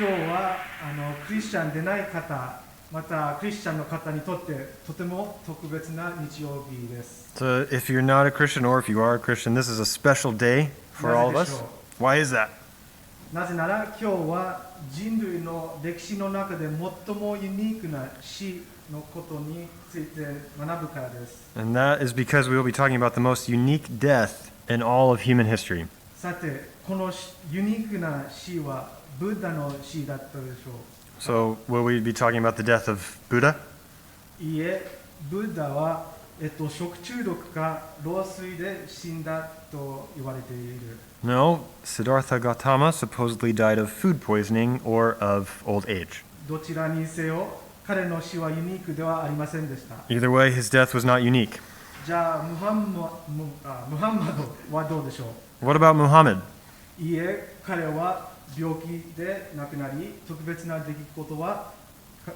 今日はクリスチャンでない方、またクリスチャンの方にとってとても特別な日曜日です。So if you're not a Christian or if you are a Christian, this is a special day for all of us. Why is that? なぜなら今日は人類の歴史の中で最もユニークな死のことについて学ぶからです。And that is because we will be talking about the most unique death in all of human history. さて、このユニークな死はブッダの死だったでしょう。So will we be talking about the death of Buddha? いいえ、ブッダは、食中毒か老衰で死んだと言われている。No, Siddhartha Gautama supposedly died of food poisoning or of old age. どちらにせよ、彼の死はユニークではありませんでした。Either way, his death was not unique. じゃあムハンマドはどうでしょう。 What about Muhammad? いいえ、彼は病気で亡くなり、特別な出来事は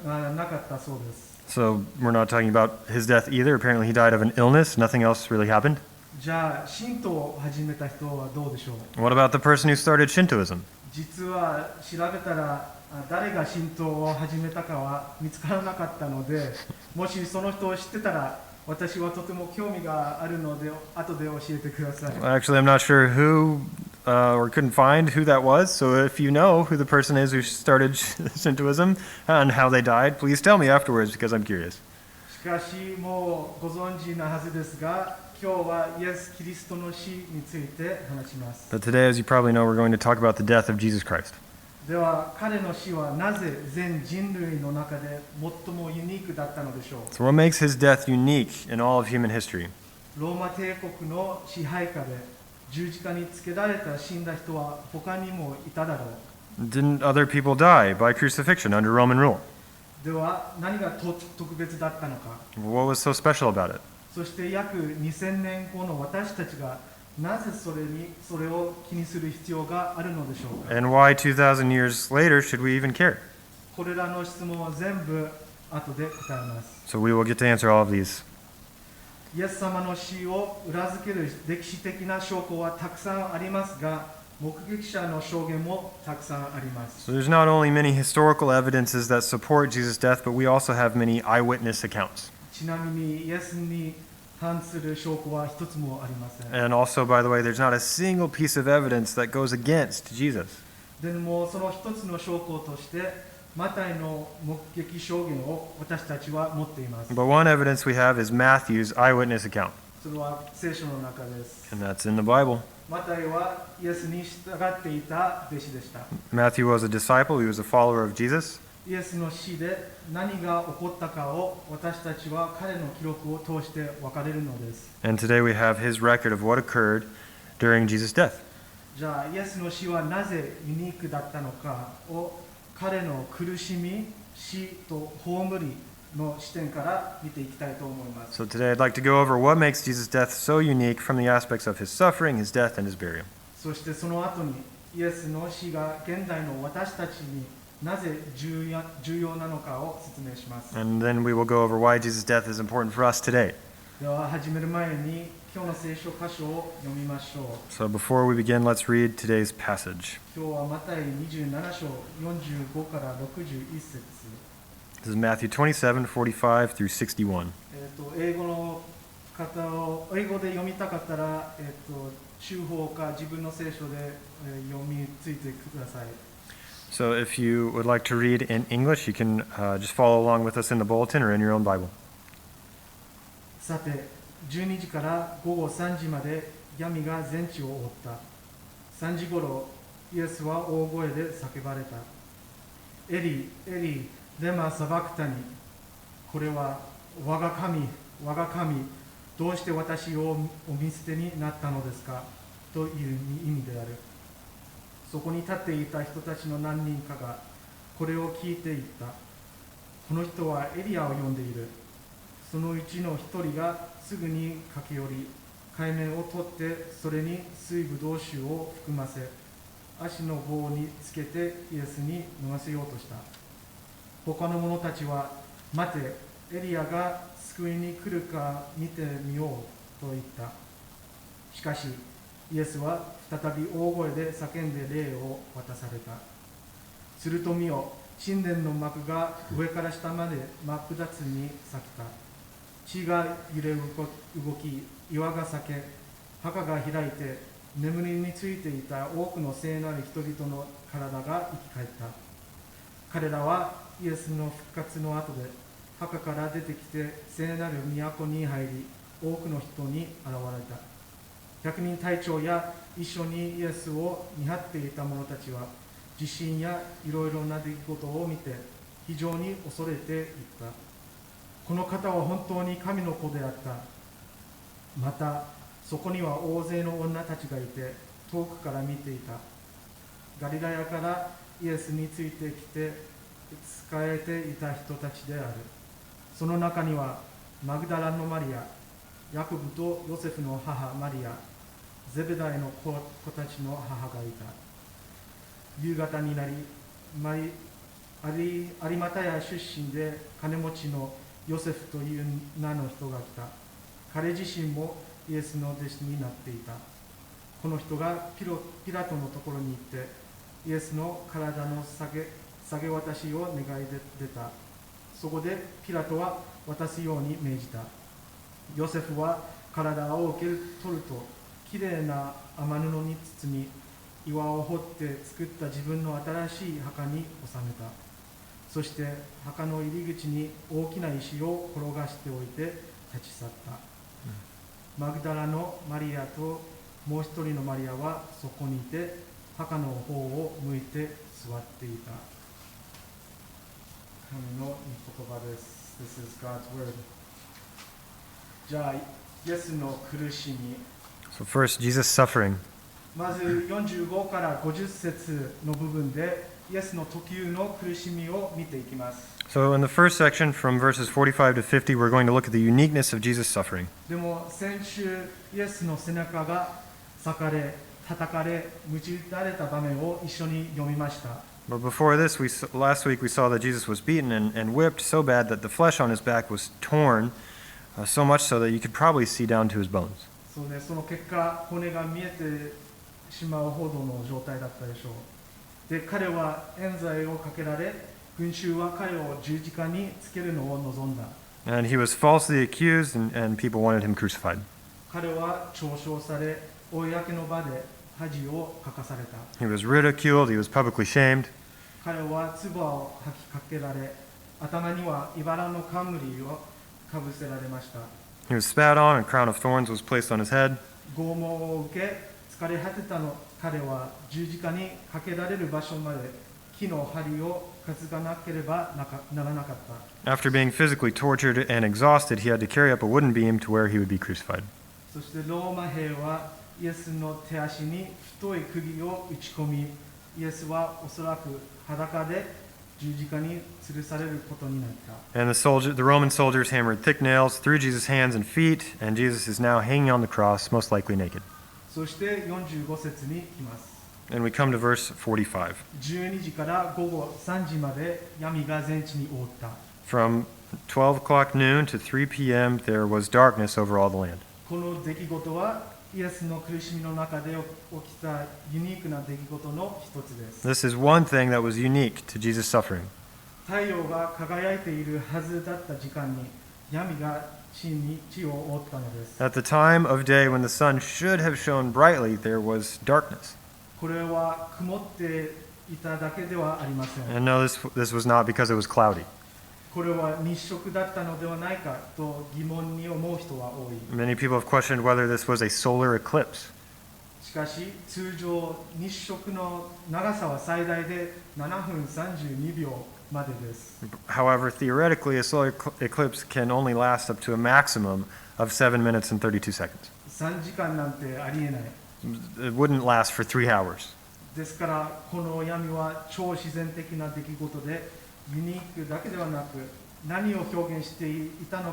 なかったそうです。So we're not talking about his death either. Apparently he died of an illness. Nothing else really happened. じゃあ神道を始めた人はどうでしょう。 What about the person who started Shintoism? 実は調べたら誰が神道を始めたかは見つからなかったので、もしその人を知ってたら私はとても興味があるので後で教えてください。 Actually, I'm not sure who or couldn't find who that was. So if you know who the person is who started Shintoism and how they died, please tell me afterwards because I'm curious. しかしもうご存知なはずですが、今日はイエス・キリストの死について話します。 But today, as you probably know, we're going to talk about the death of Jesus Christ. では彼の死はなぜ全人類の中で最もユニークだったのでしょう。 So what makes his death unique in all of human history? ローマ帝国の支配下で十字架につけられた死んだ人は他にもいただろう。 Didn't other people die by crucifixion under Roman rule? では何が特別だったのか。 What was so special about it? そして約2000年後の私たちがなぜそれを気にする必要があるのでしょうか。 And why 2,000 years later should we even care? これらの質問は全部後で答えます。 So we will get to answer all of these. イエス様の死を裏付ける歴史的な証拠はたくさんありますが、目撃者の証言もたくさんあります。 So there's not only many historical evidences that support Jesus' death, but we also have many eyewitness accounts. ちなみにイエスに反する証拠は一つもありません。 And also, by the way, there's not a single piece of evidence that goes against Jesus. でもその一つの証拠としてマタイの目撃証言を私たちは持っています。 But one evidence we have is Matthew's eyewitness account, それは聖書の中です。 and that's in the Bible. マタイはイエスに従っていた弟子でした。 Matthew was a disciple, he was a follower of Jesus. イエスの死で何が起こったかを私たちは彼の記録を通して分かれるのです。 And today we have his record of what occurred during Jesus' death. じゃあイエスの死はなぜユニークだったのかを彼の苦しみ、死と葬りの視点から見ていきたいと思います。 So today I'd like to go over what makes Jesus' death so unique from the aspects of his suffering, his death, and his burial. そしてその後にイエスの死が現代の私たちになぜ重要なのかを説明します。 And then we will go over why Jesus' death is important for us today. では始める前に今日の聖書箇所を読みましょう。 So before we begin, let's read today's passage. 今日はマタイ27章45から61節。 This is Matthew 27:45 through 61. 英語で読みたかったら、中法か自分の聖書で読みついてください。 So if you would like to read in English, you can just follow along with us in the bulletin or in your own Bible. さて、12時から午後3時まで闇が全地を覆った。3時ごろ、イエスは大声で叫ばれた。エリ、エリ、レマサバクタニ。これは、我が神、我が神、どうして私をお見捨てになったのですかという意味である。そこに立っていた人たちの何人かがこれを聞いていった。この人はエリアを呼んでいる。そのうちの一人がすぐに駆け寄り、海面を取ってそれに水ぶどう酒を含ませ、足の棒につけてイエスに飲ませようとした。他の者たちは、待て、エリアが救いに来るか見てみようと言った。しかし、イエスは再び大声で叫んで霊を渡された。すると見よ、神殿の幕が上から下まで真っ二つに裂けた。地が揺れ動き、岩が裂け、墓が開いて、眠りについていた多くの聖なる人々の体が生き返った。彼らはイエスの復活の後で、墓から出てきて聖なる都に入り、多くの人に現れた。百人隊長や一緒にイエスを見張っていた者たちは、地震やいろいろな出来事を見て非常に恐れていった。この方は本当に神の子であった。またそこには大勢の女たちがいて遠くから見ていた。ガリラヤからイエスについてきて仕えていた人たちである。その中にはマグダラのマリア、ヤコブとヨセフの母マリア、ゼベダイの子たちの母がいた。夕方になり、有マタヤ出身で金持ちのヨセフという名の人が来た。彼自身もイエスの弟子になっていた。この人がピラトのところに行って、イエスの体の下げ渡しを願い出た。そこでピラトは渡すように命じた。ヨセフは体を受け取ると、きれいな雨布に包み、岩を掘って作った自分の新しい墓に収めた。そして墓の入り口に大きな石を転がしておいて立ち去った。マグダラのマリアともう一人のマリアはそこにいて、墓の方を向いて座っていた。神の御言葉です。This is God's word. じゃあ、イエスの苦しみ。So first, Jesus' suffering. まず45から50節の部分で、イエスの特有の苦しみを見ていきます。So in the first section, from verses 45 to 50, we're going to look at the uniqueness of Jesus' suffering. でも先週、イエスの背中が裂かれ、叩かれ、鞭打たれた場面を一緒に読みました。But before this, last week we saw that Jesus was beaten and whipped so bad that the flesh on his back was torn, so much so that you could probably see down to his bones. そうね、その結果、骨が見えてしまうほどの状態だったでしょう。で、彼は冤罪をかけられ、群衆は彼を十字架につけるのを望んだ。And he was falsely accused, and people wanted him crucified. 彼は嘲笑され、公の場で恥をかかされた。He was ridiculed, he was publicly shamed. 彼は唾を吐きかけられ、頭には茨の冠をかぶせられました。He was spat on, and a crown of thorns was placed on his head. 拷問を受け、疲れ果てたの彼は十字架にかけられる場所まで木の針を担がなければならなかった。After being physically tortured and exhausted, he had to carry up a wooden beam to where he would be crucified. そしてローマ兵はイエスの手足に太い釘を打ち込み、イエスはおそらく裸で十字架に吊るされることになった。And the Roman soldiers hammered thick nails through Jesus' hands and feet, and Jesus is now hanging on the cross, most likely naked. そして45節に来ます。And we come to verse 45. 12時から午後3時まで闇が全地に覆った。From 12 o'clock noon to 3 p.m., there was darkness over all the land. この出来事はイエスの苦しみの中で起きたユニークな出来事の一つです。 This is one thing that was unique to Jesus' suffering. 太陽が輝いているはずだった時間に闇が地を覆ったのです。 At the time of day when the sun should have shone brightly, there was darkness. これは曇っていただけではありません。 And no, this was not because it was cloudy. これは日食だったのではないかと疑問に思う人は多い。 Many people have questioned whether this was a solar eclipse. しかし通常日食の長さは最大で7分32秒までです。 However, theoretically, a solar eclipse can only last up to a maximum of 7 minutes and 32 seconds. 3時間なんてありえない。 It wouldn't last for 3 hours. ですからこの闇は超自然的な出来事でユニークだけではなく何を表現していたの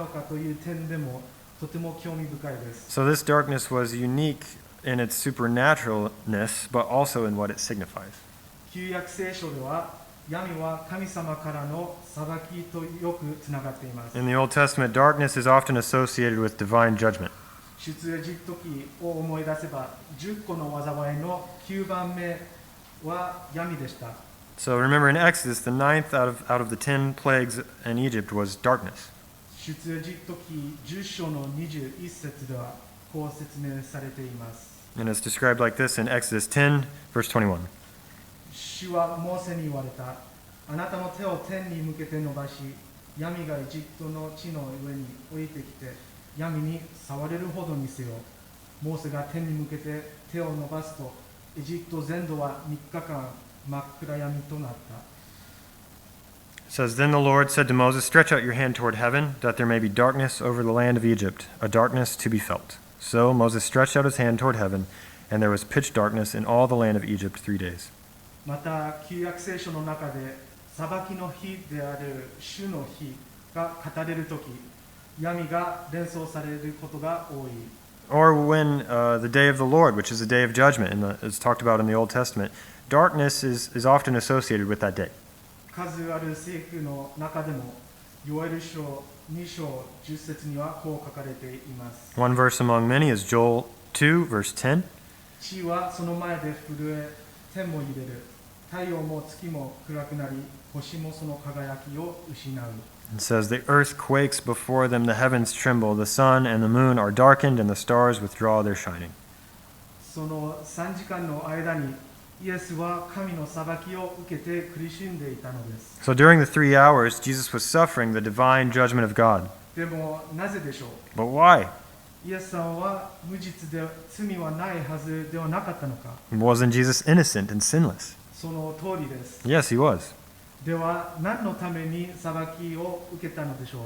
かという点でもとても興味深いです。 So this darkness was unique in its supernaturalness, but also in what it signifies. 旧約聖書では闇は神様からの裁きとよくつながっています。 In the Old Testament, darkness is often associated with divine judgment. 出エジプト記を思い出せば10個の災いの9番目は闇でした。So remember in Exodus, the ninth out of the 10 plagues in Egypt was darkness. 出エジプト記10章の21節ではこう説明されています。 And it's described like this in Exodus 10, verse 21. 主はモーセに言われた。あなたの手を天に向けて伸ばし、闇がエジプトの地の上に降りてきて、闇に触れるほどにせよ。モーセが天に向けて手を伸ばすと、エジプト全土は3日間真っ暗闇となった。It says, Then the Lord said to Moses, Stretch out your hand toward heaven, that there may be darkness over the land of Egypt, a darkness to be felt. So Moses stretched out his hand toward heaven, and there was pitch darkness in all the land of Egypt 3 days. また、旧約聖書の中で、裁きの日である主の日が語れるとき、闇が連想されることが多い。Or when the day of the Lord, which is the day of judgment, is talked about in the Old Testament, darkness is often associated with that day. 数ある聖句の中でも、ヨエル書2章10節にはこう書かれています。One verse among many is Joel 2, verse 10. 地はその前で震え、天も揺れる。太陽も月も暗くなり、星もその輝きを失う。It says, The earth quakes before them, the heavens tremble, the sun and the moon are darkened, and the stars withdraw their shining. その3時間の間に、イエスは神の裁きを受けて苦しんでいたのです。So during the 3 hours, Jesus was suffering the divine judgment of God. でもなぜでしょう？ But why? イエスさんは無実で罪はないはずではなかったのか？ Wasn't Jesus innocent and sinless? その通りです。 Yes, he was. では何のために裁きを受けたのでしょう？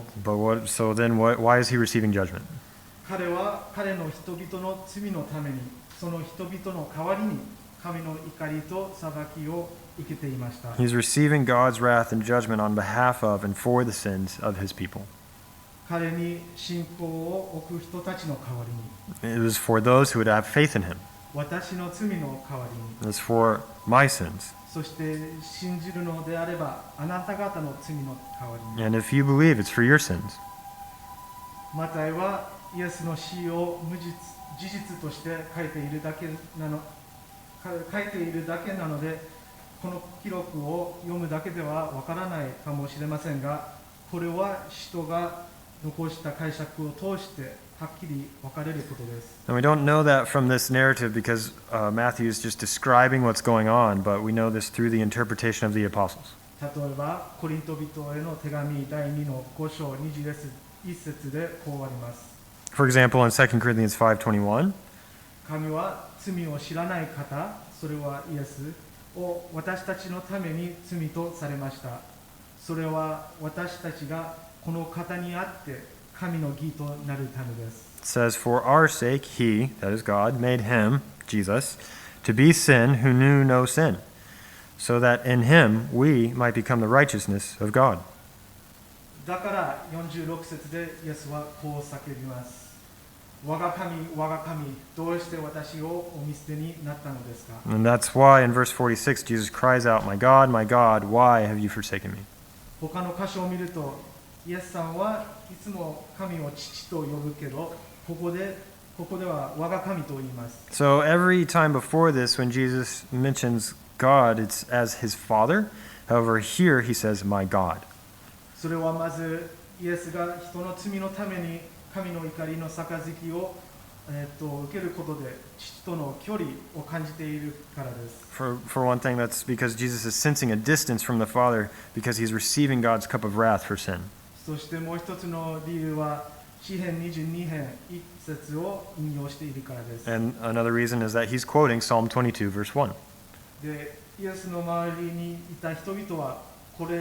So then why is he receiving judgment? 彼は彼の人々の罪のために、その人々の代わりに神の怒りと裁きを受けていました。 He's receiving God's wrath and judgment on behalf of and for the sins of his people. 彼に信仰を置く人たちの代わりに、 It was for those who would have faith in him. 私の罪の代わりに、 It was for my sins. そして信じるのであればあなた方の罪の代わりに。 And if you believe, it's for your sins. マタイはイエスの死を事実として書いているだけなので、この記録を読むだけではわからないかもしれませんが、これは人が残した解釈を通してはっきり分かれることです。 And we don't know that from this narrative because Matthew is just describing what's going on, but we know this through the interpretation of the apostles. 例えば、コリント人への手紙第2の5章21節でこうあります。For example, in 2 Corinthians 5:21, 神は罪を知らない方、それはイエスを私たちのために罪とされました。それは私たちがこの方にあって神の義となるためです。 it says, For our sake, he, that is God, made him, Jesus, to be sin who knew no sin, so that in him we might become the righteousness of God. だから46節でイエスはこう叫びます。我が神、我が神、どうして私をお見捨てになったのですか？ And that's why in verse 46, Jesus cries out, my God, why have you forsaken me? 他の箇所を見ると、イエスさんはいつも神を父と呼ぶけど、ここでは我が神と言います。 So every time before this, when Jesus mentions God, it's as his Father. However, here he says, my God. それはまずイエスが人の罪のために神の怒りの杯を、受けることで父との距離を感じているからです。 For one thing, that's because Jesus is sensing a distance from the Father because he's receiving God's cup of wrath for sin. そしてもう一つの理由は詩編22編1節を引用しているからです。 And another reason is that he's quoting Psalm 22, verse 1. で、イエスの周りにいた人々はこれ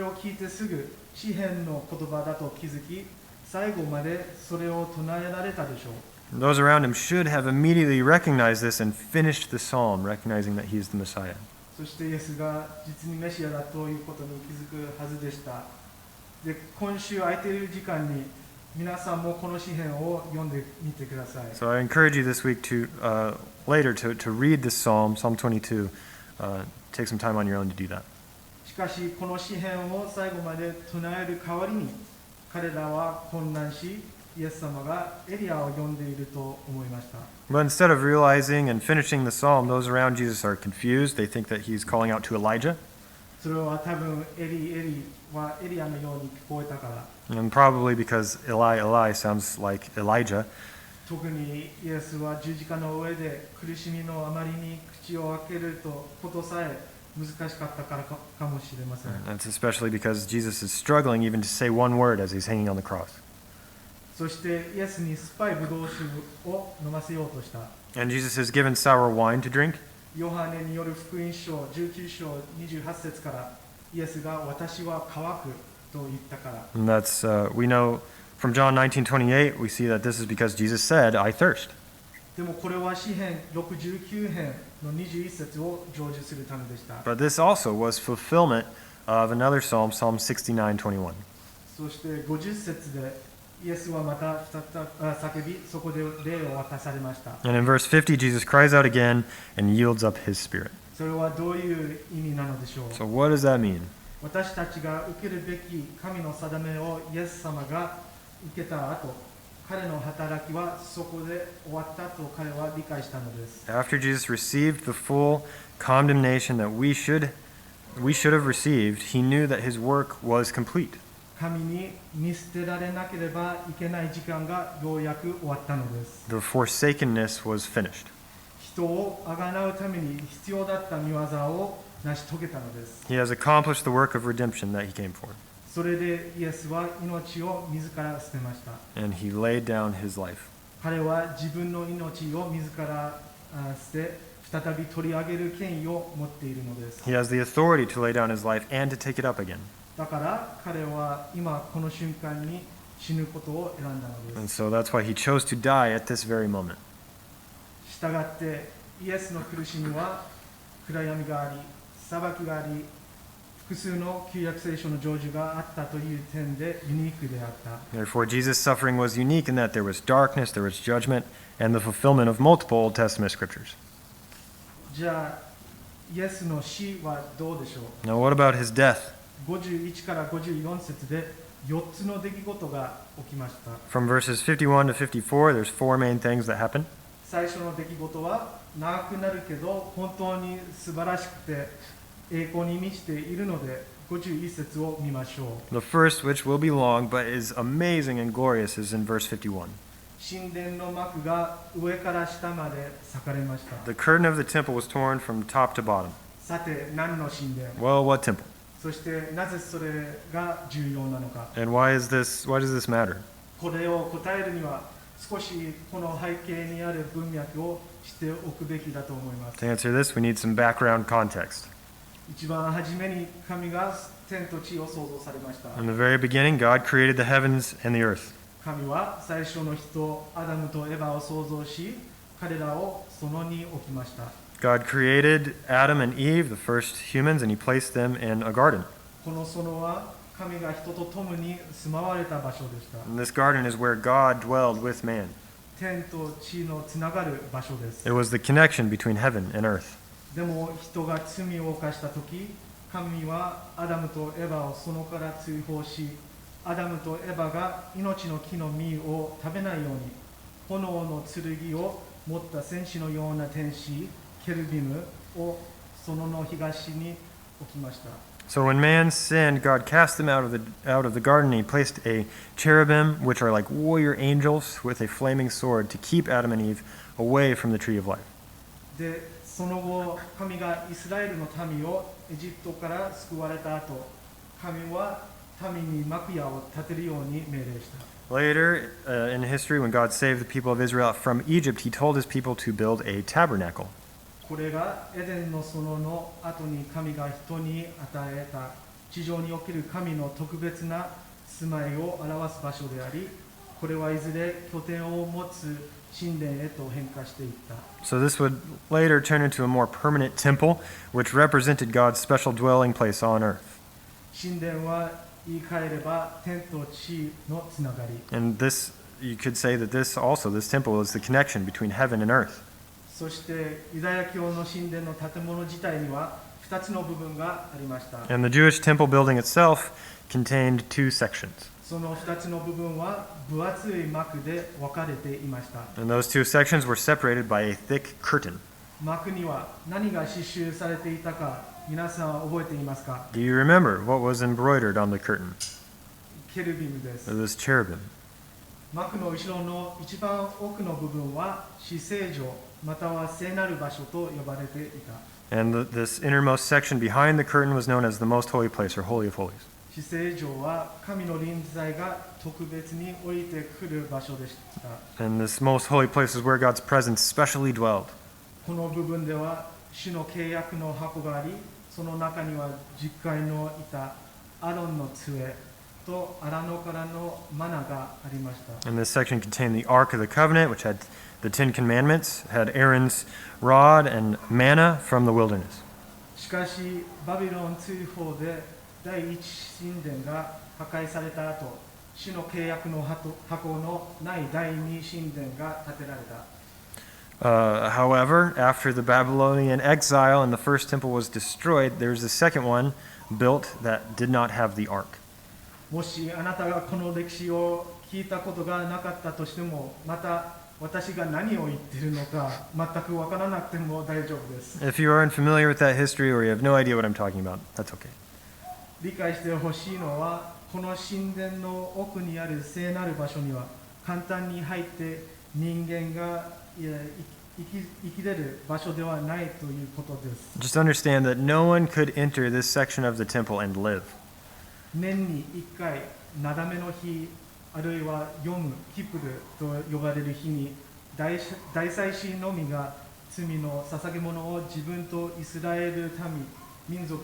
を聞いてすぐ詩編の言葉だと気づき、最後までそれを唱えられたでしょう。 Those around him should have immediately recognized this and finished the psalm, recognizing that he is the Messiah. そしてイエスが実にメシアだということに気づくはずでした。で、今週空いている時間に皆さんもこの詩編を読んでみてください。 So I encourage you this week later to read this psalm, Psalm 22. Take some time on your own to do that. しかしこの詩編を最後まで唱える代わりに彼らは混乱し、イエス様がエリアを呼んでいると思いました。 But instead of realizing and finishing the psalm, those around Jesus are confused. They think that he's calling out to Elijah. それは多分エリはエリアのように聞こえたから。And probably because Eli sounds like Elijah. 特にイエスは十字架の上で苦しみのあまりに口を開けることさえ難しかったからかもしれません。That's especially because Jesus is struggling even to say one word as he's hanging on the cross. そしてイエスに酸っぱいブドウ酒を飲ませようとした。And Jesus is given sour wine to drink. ヨハネによる福音書19章28節からイエスが私は乾くと言ったから。And that's, we know from John 19:28, we see that this is because Jesus said, I thirst. でもこれは詩編69編の21節を成就するためでした。But this also was fulfillment of another psalm, Psalm 69:21. そして50節でイエスはまた叫び、そこで霊を渡されました。And in verse 50, Jesus cries out again and yields up his spirit. それはどういう意味なのでしょう。 So what does that mean? 私たちが受けるべき神の定めをイエス様が受けた後、彼の働きはそこで終わったと彼は理解したのです。 After Jesus received the full condemnation that we should have received, he knew that his work was complete. 神に見捨てられなければいけない時間がようやく終わったのです。 The forsakenness was finished. 人をあがなうために必要だった御業を成し遂げたのです。 He has accomplished the work of redemption that he came for. それでイエスは命を自ら捨てました。 And he laid down his life. 彼は自分の命を自ら捨て、再び取り上げる権威を持っているのです。 He has the authority to lay down his life and to take it up again. だから彼は今この瞬間に死ぬことを選んだので And す。 so that's why he chose to die at this very moment. したがってイエスの苦しみは暗闇があり、裁きがあり、複数の旧約聖書の成就があったという点でユニークであった。 Therefore, Jesus' suffering was unique in that there was darkness, there was judgment, and the fulfillment of multiple Old Testament scriptures. じゃあイエスの死はどうでしょう。 Now, what about his death? 51から54節で4つの出来事が起きました。 From verses 51 to 54, there's four main things that happen. 最初の出来事は長くなるけど本当に素晴らしくて栄光に満ちているので51節を見ましょう。 The first, which will be long but is amazing and glorious, is in verse 51. 神殿の幕が上から下まで裂かれました。 The curtain of the temple was torn from top to bottom. さて何の神殿、 Well, what temple? そしてなぜそれが重要なのか。 And why does this matter? これを答えるには少しこの背景にある文脈をしておくべきだと思います。 To answer this, we need some background context. 一番初めに神が天と地を創造されました。 In the very beginning, God created the heavens and the earth. 神は最初の人アダムとエバを創造し、彼らを園に置きました。 God created Adam and Eve, the first humans, and he placed them in a garden. この園は神が人と共に住まわれた場所でした。 And this garden is where God dwelled with man. 天と地のつながる場所です。 It was the connection between heaven and earth. でも人が罪を犯したとき、神はアダムとエバを園から追放し、アダムとエバが命の木の実を食べないように、炎の剣を持った戦士のような天使、ケルビムを園の東に置きました。 So when man sinned, God cast them out of the garden, and he placed a cherubim, which are like warrior angels, with a flaming sword to keep Adam and Eve away from the tree of life. で、その後、神がイスラエルの民をエジプトから救われた後、神は民に幕屋を建てるように命令した。 Later in history, when God saved the people of Israel from Egypt, he told his people to build a tabernacle. これがエデンの園の後に神が人に与えた地上における神の特別な住まいを表す場所であり、これはいずれ拠点を持つ神殿へと変化していった。 So this would later turn into a more permanent temple, which represented God's special dwelling place on earth. 神殿は言い換えれば天と地のつながり。 And this, you could say that this temple is the connection between heaven and earth. そしてユダヤ教の神殿の建物自体には2つの部分がありました。 And the Jewish temple building itself contained two sections. その2つの部分は分厚い幕で分かれていました。 And those two sections were separated by a thick curtain. 幕には何が刺繍されていたか皆さんは覚えていますか？ Do you remember what was embroidered on the curtain? ケルビムです。 It was cherubim. 幕の後ろの一番奥の部分は至聖所または聖なる場所と呼ばれていた。And this innermost section behind the curtain was known as the most holy place, or Holy of Holies. 至聖所は神の臨在が特別に降りてくる場所でした。 And this most holy place is where God's presence specially dwelled. この部分では主の契約の箱があり、その中には十戒の板、アロンの杖と荒野からのマナがありました。 And this section contained the Ark of the Covenant, which had the Ten Commandments, had Aaron's rod and manna from the wilderness. しかしバビロン追放で第一神殿が破壊された後、主の契約の箱のない第二神殿が建てられた。 However, after the Babylonian exile and the first temple was destroyed, there was a second one built that did not have the ark. もしあなたがこの歴史を聞いたことがなかったとしても、また私が何を言っているのか全くわからなくても大丈夫です。 If you aren't familiar with that history or you have no idea what I'm talking about, that's okay. 理解してほしいのは、この神殿の奥にある聖なる場所には簡単に入って人間が生きれる場所ではないということです。 Just understand that no one could enter this section of the temple and live. 年に1回、なだめの日、あるいはヨム・キプルと呼ばれる日に、大祭司のみが罪の捧げ物を自分とイスラエル民族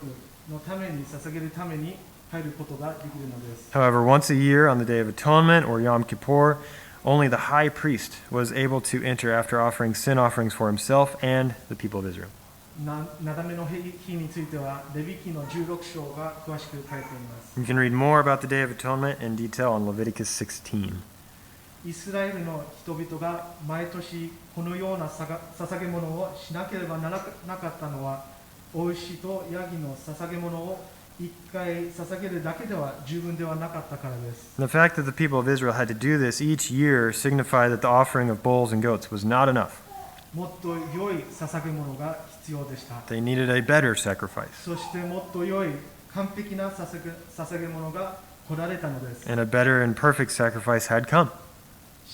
のために捧げるために入ることができるのです。 However, once a year on the Day of Atonement or Yom Kippur, only the high priest was able to enter after offering sin offerings for himself and the people of Israel. なだめの日については、レビ記の16章が詳しく書いています。 You can read more about the Day of Atonement in detail on Leviticus 16. イスラエルの人々が毎年このような捧げ物をしなければならなかったのは、お牛とヤギの捧げ物を一回捧げるだけでは十分ではなかったからです。 The fact that the people of Israel had to do this each year signified that the offering of bulls and goats was not enough. もっと良い捧げ物が必要でした。 They needed a better sacrifice. そしてもっと良い完璧な捧げ物が来られたのです。 And a better and perfect sacrifice had come.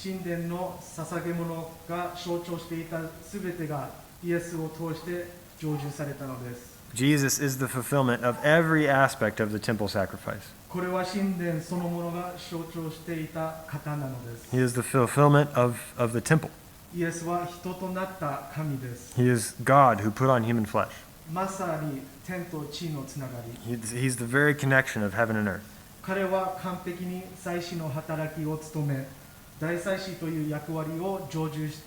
神殿の捧げ物が象徴していたすべてがイエスを通して成就されたのです。 Jesus is the fulfillment of every aspect of the temple sacrifice. これは神殿そのものが象徴していた方なのです。 He is the fulfillment of the temple. イエスは人となった神です。 He is God who put on human flesh. まさに天と地のつながり。 He's the very connection of heaven and earth. 彼は完璧に祭司の働きを務め、大祭司という役割を成就し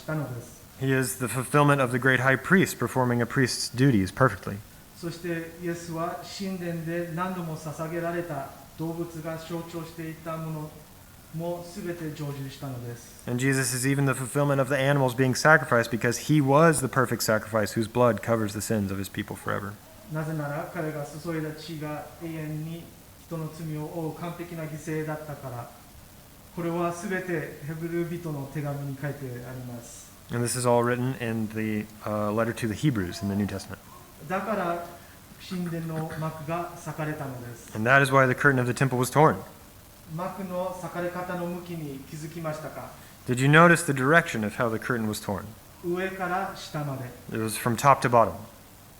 たのです。 He is the fulfillment of the great high priest performing a priest's duties perfectly. そしてイエスは神殿で何度も捧げられた動物が象徴していたものもすべて成就したのです。 And Jesus is even the fulfillment of the animals being sacrificed because he was the perfect sacrifice whose blood covers the sins of his people forever. なぜなら彼が注いだ血が永遠に人の罪を負う完璧な犠牲だったから。これはすべてヘブル人の手紙に書いてあります。 And this is all written in the letter to the Hebrews in the New Testament. だから神殿の幕が裂かれたのです。 And that is why the curtain of the temple was torn. 幕の裂かれ方の向きに気づきましたか？ Did you notice the direction of how the curtain was torn? 上から下まで。 It was from top to bottom,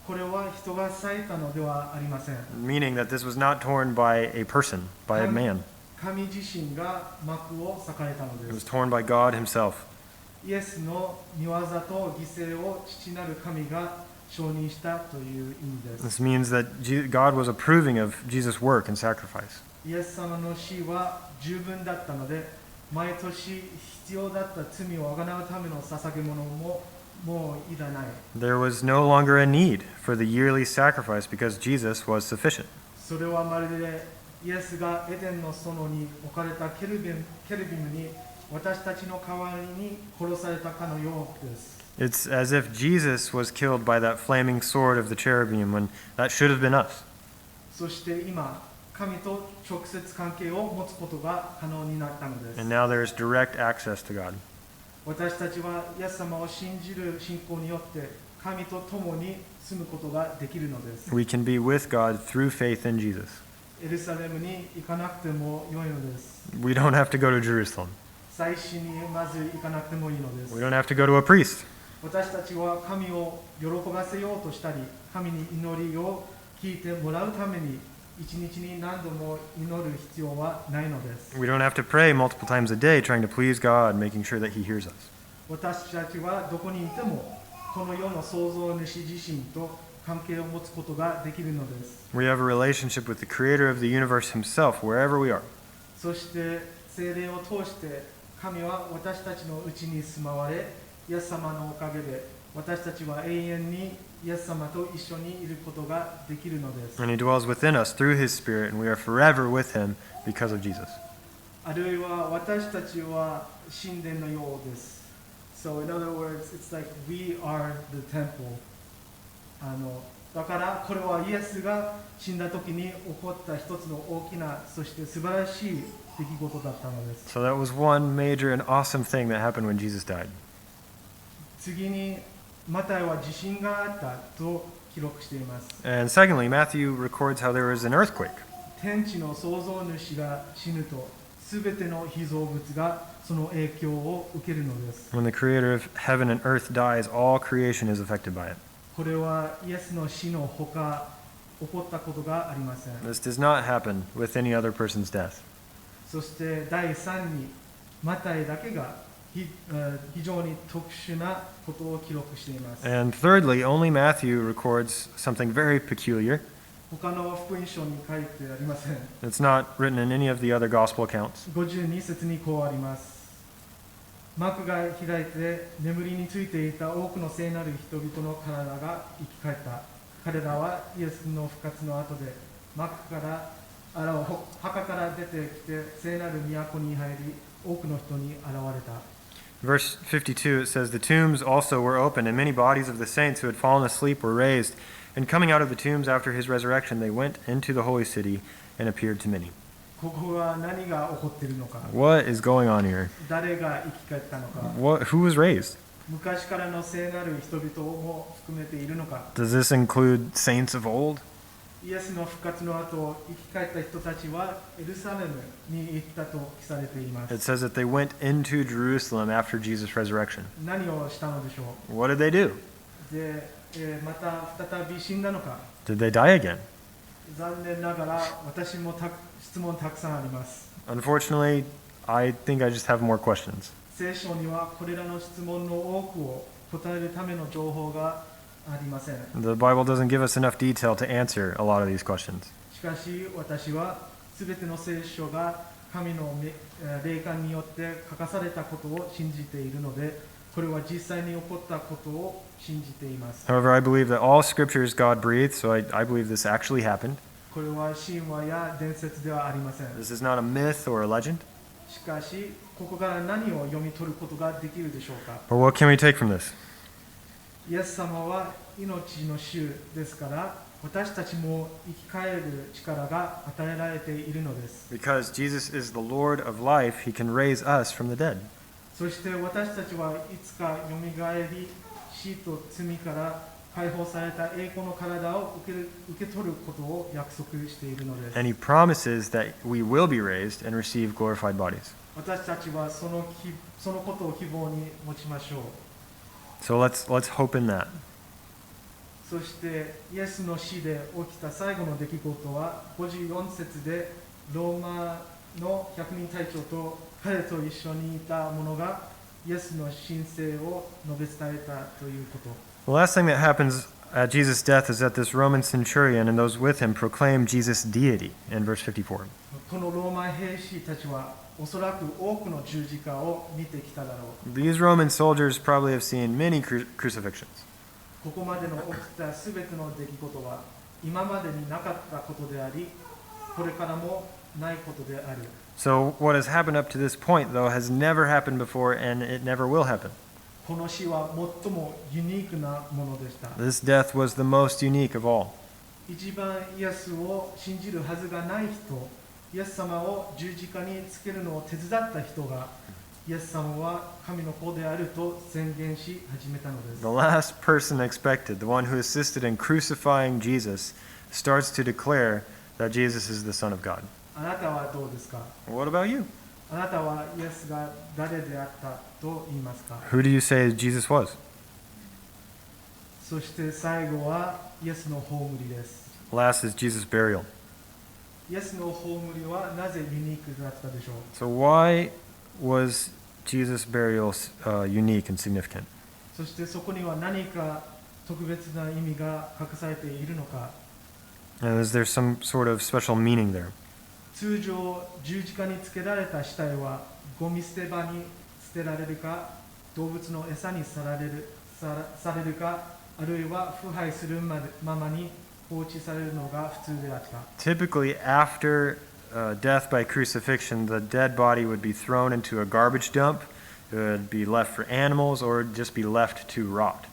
これは人が裂いたのではありません。 meaning that this was not torn by a person, by a man. 神自身が幕を裂かれたの It で was す。 torn by God himself. イエスの御業と犠牲を父なる神が承認したという意味です。 This means that God was approving of Jesus' work and sacrifice. イエス様の死は十分だったので、毎年必要だった罪をあがなうための捧げ物ももういらない。 There was no longer a need for the yearly sacrifice because Jesus was sufficient. それはまるでイエスがエデンの園に置かれたケルビムに私たちの代わりに殺されたかのようです。 It's as if Jesus was killed by that flaming sword of the cherubim when that should have been us. そして今、神と直接関係を持つことが可能になったのです。 And now there is direct access to God. 私たちはイエス様を信じる信仰によって神と共に住むことができるのです。 We can be with God through faith in Jesus. エルサレムに行かなくても良いのです。 We don't have to go to Jerusalem. 祭司にまず行かなくてもいいのです。 We don't have to go to a priest. 私たちは神を喜ばせようとしたり、神に祈りを聞いてもらうために一日に何度も祈る必要はないのです。 We don't have to pray multiple times a day trying to please God, making sure that He hears us. 私たちはどこにいてもこの世の創造主自身と関係を持つことができるのです。 We have a relationship with the Creator of the universe Himself wherever we are. そして聖霊を通して神は私たちのうちに住まわれ、イエス様のおかげで私たちは永遠にイエス様と一緒にいることができるのです。 And He dwells within us through His Spirit, and we are forever with Him because of Jesus. あるいは私たちは神殿のようです。So in other words, it's like we are the temple. だからこれはイエスが死んだ時に起こった一つの大きな、そして素晴らしい出来事だったのです。 So that was one major and awesome thing that happened when Jesus died. 次にマタイは地震があったと記録しています。 And secondly, Matthew records how there was an earthquake. 天地の創造主が死ぬと、すべての被造物がその影響を受けるのです。 When the Creator of heaven and earth dies, all creation is affected by it. これはイエスの死のほか起こったことがありません。 This does not happen with any other person's death. そして第3にマタイだけが非常に特殊なことを記録しています。 And thirdly, only Matthew records something very peculiar. 他の福音書に書いてありません。 It's not written in any of the other gospel accounts. 52節にこうあります。幕が開いて眠りについていた多くの聖なる人々の体が生き返った。彼らはイエスの復活の後で墓から出てきて聖なる都に入り、多くの人に現れた。 Verse 52, it says, The tombs also were opened, and many bodies of the saints who had fallen asleep were raised. And coming out of the tombs after his resurrection, they went into the holy city and appeared to many. ここは何が起こっているのか、 What is going on here? 誰が生き返ったのか、 Who was raised? 昔からの聖なる人々も含めているのか。 Does this include saints of old? イエスの復活の後、生き返った人たちはエルサレムに行ったと記されていま It す。 says that they went into Jerusalem after Jesus' resurrection. 何をしたのでしょ What did they do? う。で、また再び死んだのか。 Did they die again? 残念ながら私も質問たくさんあります。 Unfortunately, I think I just have more questions. 聖書にはこれらの質問の多くを答えるための情報がありません。 The Bible doesn't give us enough detail to answer a lot of these questions. しかし私はすべての聖書が神の霊感によって書かされたことを信じているので、これは実際に起こったことを信じています。 However, I believe that all scripture is God breathed, so I believe this actually happened. これは神話や伝説ではありません。 This is not a myth or a legend. しかし、ここから何を読み取ることができるでしょうか。 But what can we take from this? イエス様は命の主ですから、私たちも生き返る力が与えられているのです。 Because Jesus is the Lord of life, he can raise us from the dead. そして私たちはいつかよみがえり、死と罪から解放された栄光の体を受け取ることを約束しているのです。 And he promises that we will be raised and receive glorified bodies. 私たちはそのことを希望に持ちましょう。 So let's hope in that. そしてイエスの死で起きた最後の出来事は54節でローマの百人隊長と彼と一緒にいた者がイエスの神聖を述べ伝えたということ。 The last thing that happens at Jesus' death is that this Roman centurion and those with him proclaim Jesus' deity in verse 54. このローマ兵士たちはおそらく多くの十字架を見てきただろう。 These Roman soldiers probably have seen many crucifixions. ここまでの起きたすべての出来事は今までになかったことであり、これからもないことである。 So what has happened up to this point, though, has never happened before, and it never will happen. この死は最もユニークなものでした。 This death was the most unique of all. 一番イエスを信じるはずがない人、イエス様を十字架につけるのを手伝った人がイエス様は神の子であると宣言し始めたのです。 The last person expected, the one who assisted in crucifying Jesus, starts to declare that Jesus is the Son of God. あなたはどうですか？ What about you? あなたはイエスが誰であったと言いますか？ Who do you say Jesus was? そして最後はイエスの葬りです。 Last is Jesus' burial. イエスの葬りはなぜユニークだったでしょう？ So why was Jesus' burial unique and significant? そしてそこには何か特別な意味が隠されているのか？ And is there some sort of special meaning there? 通常十字架につけられた死体はゴミ捨て場に捨てられるか、動物の餌にされるか、あるいは腐敗するままに放置されるのが普通であった。 Typically, after death by crucifixion, the dead body would be thrown into a garbage dump. It would be left for animals or just be left to rot.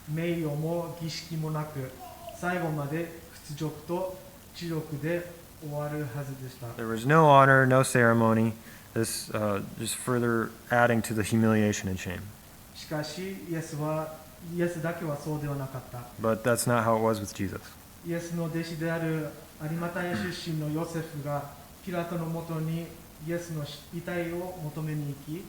名誉も儀式もなく、最後まで屈辱と恥辱で終わるはずでした。 There was no honor, no ceremony. This just further adding to the humiliation and shame. しかしイエスだけはそうではなかった。 But that's not how it was with Jesus. イエスの弟子であるアリマタヤ出身のヨセフがピラトのもとにイエスの遺体を求めに行き、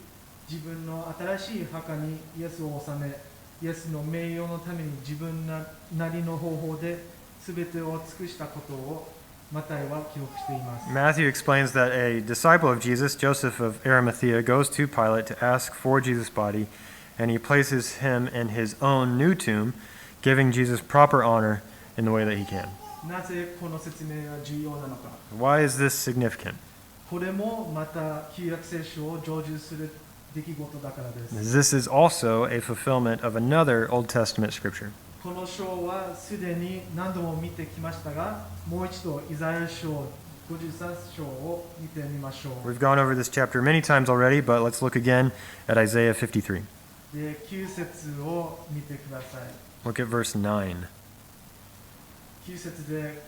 自分の新しい墓にイエスを納め、イエスの名誉のために自分なりの方法で全てを尽くしたことをマタイは記録しています。 Matthew explains that a disciple of Jesus, Joseph of Arimathea, goes to Pilate to ask for Jesus' body, and he places him in his own new tomb, giving Jesus proper honor in the way that he can. なぜこの説明が重要なのか。 Why is this significant? これもまた旧約聖書を成就する出来事だからです。 This is also a fulfillment of another Old Testament scripture. この章はすでに何度も見てきましたが、もう一度イザヤ書53章を見てみましょう。 We've gone over this chapter many times already, but let's look again at Isaiah 53. で、9節を見てください。 Look at verse 9. 9節で、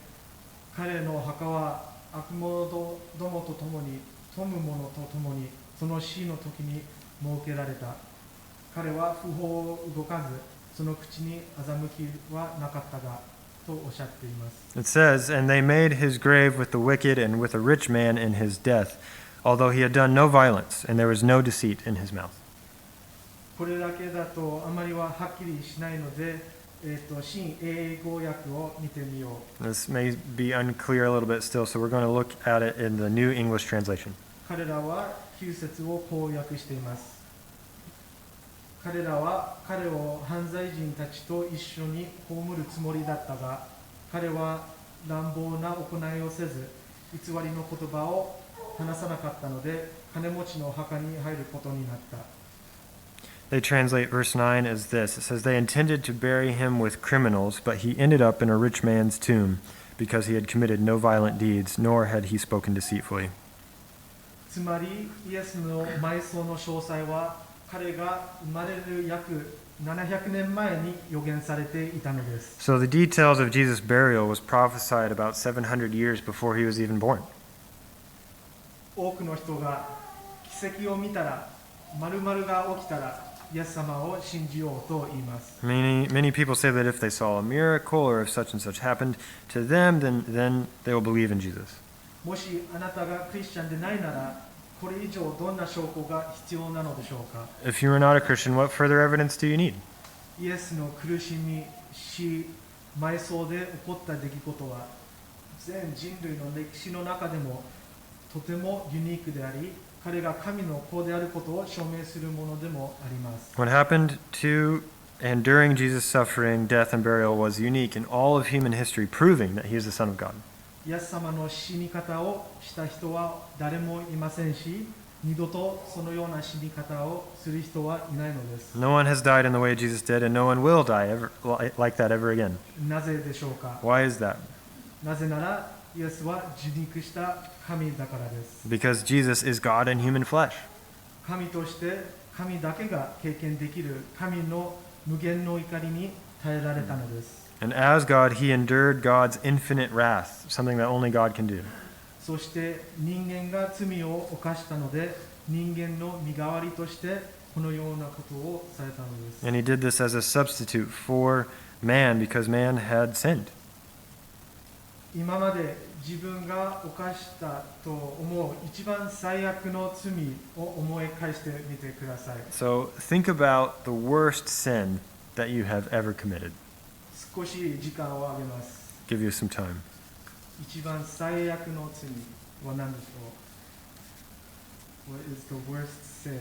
彼の墓は悪者どもと共に、富む者と共に、その死の時に設けられた。彼は不法を動かず、その口に欺きはなかったが、とおっしゃっています。 It says, And they made his grave with the wicked and with a rich man in his death, although he had done no violence, and there was no deceit in his mouth. これだけだとあまりははっきりしないので、新英語訳を見てみよう。 This may be unclear a little bit still, so we're going to look at it in the New English translation. 彼らは9節をこう訳しています。彼らは彼を犯罪人たちと一緒に葬るつもりだったが、彼は乱暴な行いをせず、偽りの言葉を話さなかったので、金持ちの墓に入ることになった。 They translate verse 9 as this. It says, They intended to bury him with criminals, but he ended up in a rich man's tomb, because he had committed no violent deeds, nor had he spoken deceitfully. つまり、イエスの埋葬の詳細は、彼が生まれる約700年前に予言されていたのです。 So the details of Jesus' burial was prophesied about 700 years before he was even born. 多くの人が奇跡を見たら、〇〇が起きたら、イエス様を信じようと言います。 Many people say that if they saw a miracle or if such and such happened to them, then they will believe in Jesus. もしあなたがクリスチャンでないなら、これ以上どんな証拠が必要なのでしょうか。 If you are not a Christian, what further evidence do you need? イエスの苦しみ、死、埋葬で起こった出来事は、全人類の歴史の中でもとてもユニークであり、彼が神の子であることを証明するものでもあります。 What happened to and during Jesus' suffering, death, and burial was unique in all of human history, proving that he is the Son of God. イエス様の死に方をした人は誰もいませんし、二度とそのような死に方をする人はいないのです。 No one has died in the way Jesus did, and no one will die like that ever again. なぜでしょうか。 Why is that? なぜなら、イエスは受肉した神だからです。 Because Jesus is God in human flesh. 神として神だけが経験できる神の無限の怒りに耐えられたのです。 And as God, he endured God's infinite wrath, something that only God can do. そして人間が罪を犯したので、人間の身代わりとしてこのようなことをされたのです。 And he did this as a substitute for man because man had sinned. 今まで自分が犯したと思う一番最悪の罪を思い返してみてください。 So think about the worst sin that you have ever committed. 少し時間をあげます。 Give you some time. 一番最悪の罪は何でしょう？ What is the worst sin?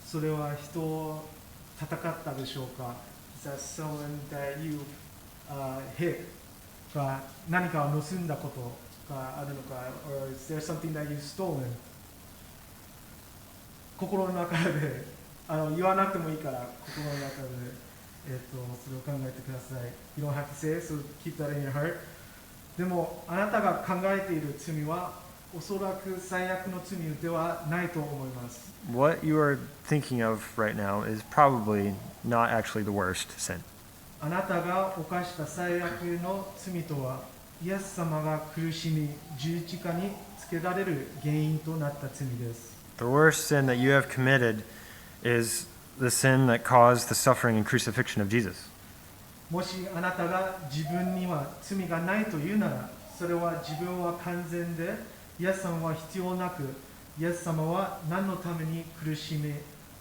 それは人を戦ったでしょうか？ Is that someone that you hit? か何かを盗んだことがあるのか？ Or is there something that you've stolen? 心の中で言わなくてもいいから心の中でそれを考えてください。You don't have to say it, so keep that in your heart. でもあなたが考えている罪はおそらく最悪の罪ではないと思います。 What you are thinking of right now is probably not actually the worst sin. あなたが犯した最悪の罪とは、イエス様が苦しみ、十字架につけられる原因となった罪です。 The worst sin that you have committed is the sin that caused the suffering and crucifixion of Jesus. もしあなたが自分には罪がないというなら、それは自分は完全で、イエス様は必要なく、イエス様は何のために苦しみ、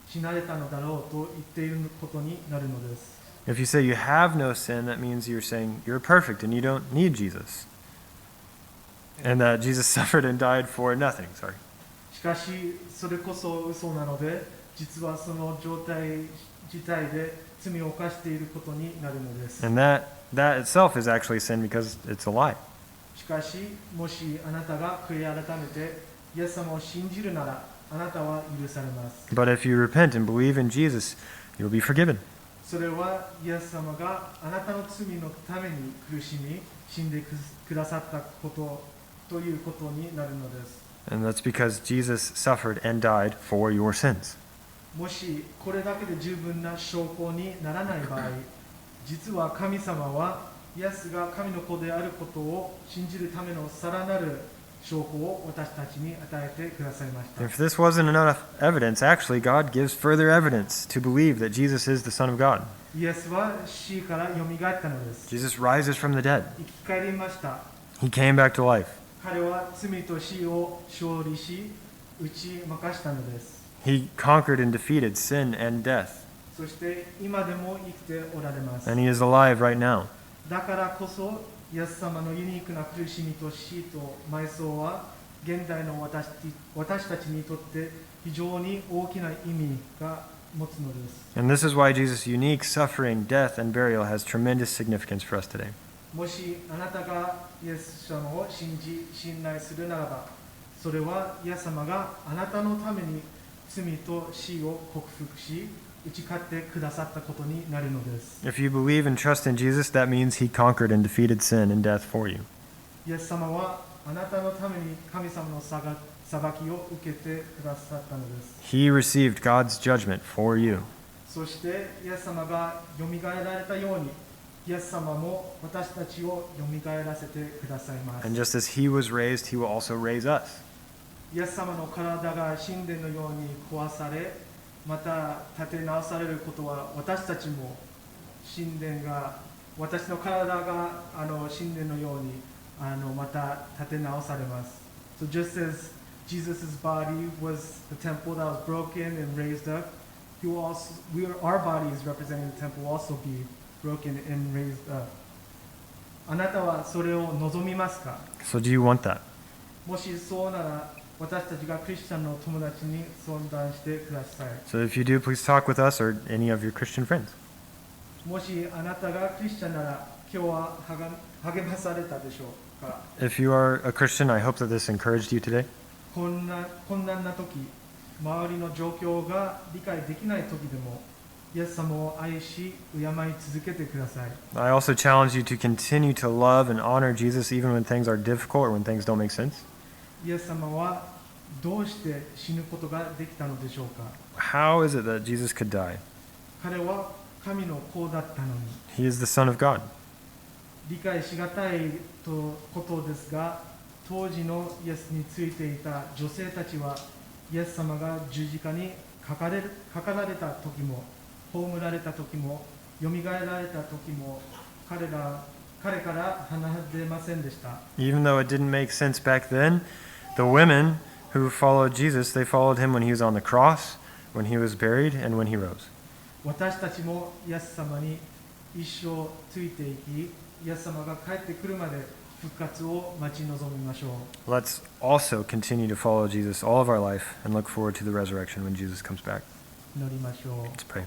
死なれたのだろうと言っていることになるのです。 If you say you have no sin, that means you're saying you're perfect and you don't need Jesus. And that Jesus suffered and died for nothing. Sorry. しかし、それこそ嘘なので、実はその状態自体で罪を犯していることになるのです。 And that itself is actually sin because it's a lie. しかし、もしあなたが悔い改めて、イエス様を信じるなら、あなたは許されます。 But if you repent and believe in Jesus, you'll be forgiven. それはイエス様があなたの罪のために苦しみ、死んでくださったことということになるのです。 And that's because Jesus suffered and died for your sins. もしこれだけで十分な証拠にならない場合、実は神様はイエスが神の子であることを信じるためのさらなる証拠を私たちに与えてくださいました。 If this wasn't enough evidence, actually God gives further evidence to believe that Jesus is the Son of God. イエスは死からよみがえったのです。 Jesus rises from the dead. 生き返りました。 He came back to life. 彼は罪と死を勝利し、打ち負かしたのです。 He conquered and defeated sin and death. そして今でも生きておられます。 And he is alive right now. だからこそ、イエス様のユニークな苦しみと死と埋葬は、現代の私たちにとって非常に大きな意味が持つのです。 And this is why Jesus' unique suffering, death, and burial has tremendous significance for us today. もしあなたがイエス様を信頼するならば、それはイエス様があなたのために罪と死を克服し、打ち勝ってくださったことになるのです。 If you believe and trust in Jesus, that means he conquered and defeated sin and death for you. イエス様はあなたのために神様の裁きを受けてくださったのです。 He received God's judgment for you. そしてイエス様がよみがえられたように、イエス様も私たちをよみがえらせてくださいます。 And just as he was raised, he will also raise us. イエス様の体が神殿のように壊され、また立て直されることは、私たちも神殿が、私の体が神殿のようにまた立て直されます。So just as Jesus' body was the temple that was broken and raised up, our bodies representing the temple will also be broken and raised up. あなたはそれを望みますか？ So do you want that? もしそうなら、私たちがクリスチャンの友達に相談してください。 So if you do, please talk with us or any of your Christian friends. もしあなたがクリスチャンなら、今日は励まされたでしょうか？ If you are a Christian, I hope that this encouraged you today. 困難な時、周りの状況が理解できない時でも、イエス様を愛し、敬い続けてください。 I also challenge you to continue to love and honor Jesus even when things are difficult or when things don't make sense. イエス様はどうして死ぬことができたのでしょうか？ How is it that Jesus could die? 彼は神の子だったのに。 He is the Son of God. 理解しがたいことですが、当時のイエスについていた女性たちは、イエス様が十字架にかかられた時も、葬られた時も、よみがえられた時も、彼から離れませんでした。Even though it didn't make sense back then, the women who followed Jesus, they followed him when he was on the cross, when he was buried, and when he rose. 私たちもイエス様に一生ついていき、イエス様が帰ってくるまで復活を待ち望みましょう。Let's also continue to follow Jesus all of our life and look forward to the resurrection when Jesus comes back. 祈りましょう。 Let's pray.